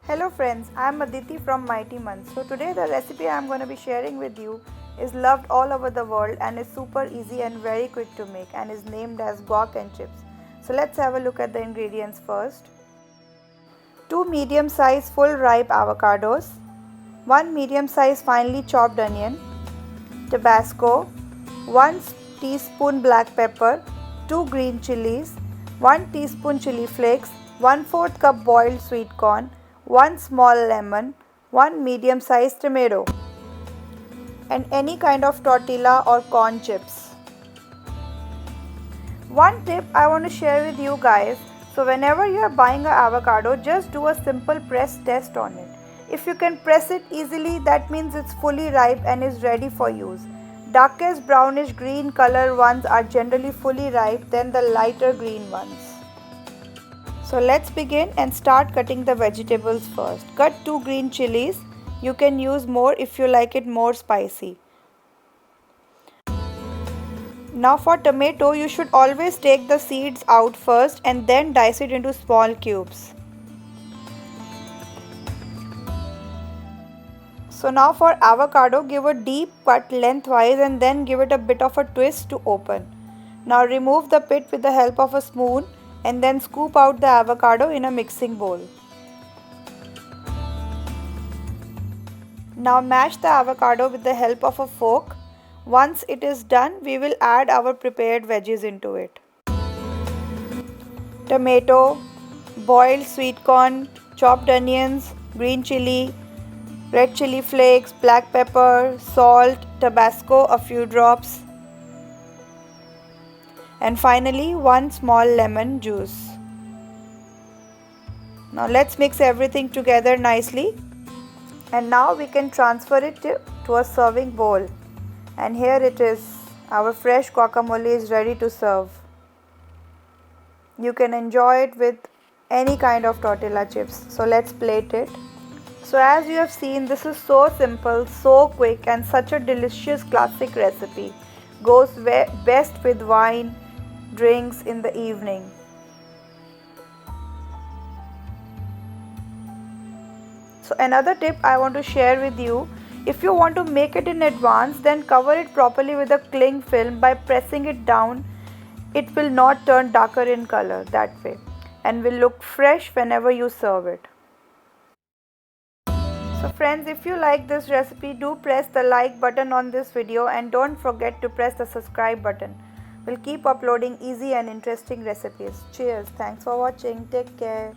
Hello friends, I am Aditi from Mighty Munch. So today the recipe I am going to be sharing with you is loved all over the world and is super easy and very quick to make and is named as guac and chips. So let's have a look at the ingredients first. 2 medium-sized full ripe avocados, 1 medium-sized finely chopped onion, Tabasco, 1 teaspoon black pepper, 2 green chillies, 1 teaspoon chili flakes, 1/4 cup boiled sweet corn, 1 small lemon, 1 medium-sized tomato, and any kind of tortilla or corn chips. One tip I want to share with you guys, so whenever you are buying an avocado, just do a simple press test on it. If you can press it easily, that means it's fully ripe and is ready for use. Darkest brownish green color ones are generally fully ripe than the lighter green ones. So let's begin and start cutting the vegetables first. Cut 2 green chilies. You can use more if you like it more spicy. Now for tomato, you should always take the seeds out first and then dice it into small cubes. So now for avocado, give a deep cut lengthwise and then give it a bit of a twist to open. Now remove the pit with the help of a spoon and then scoop out the avocado in a mixing bowl. Now mash the avocado with the help of a fork. Once it is done, we will add our prepared veggies into it. Tomato, boiled sweet corn, chopped onions, green chili, red chili flakes, black pepper, salt, Tabasco, a few drops, and finally 1 small lemon juice. Now let's mix everything together nicely, and now we can transfer it to a serving bowl. And here it is, our fresh guacamole is ready to serve. You can enjoy it with any kind of tortilla chips. So let's plate it. So as you have seen, this is so simple, so quick, and such a delicious classic recipe. Goes best with wine, drinks in the evening. So another tip I want to share with you, if you want to make it in advance, then cover it properly with a cling film. By pressing it down, it will not turn darker in color that way and will look fresh whenever you serve it. So friends, if you like this recipe, do press the like button on this video and don't forget to press the subscribe button. We'll keep uploading easy and interesting recipes. Cheers. Thanks for watching. Take care.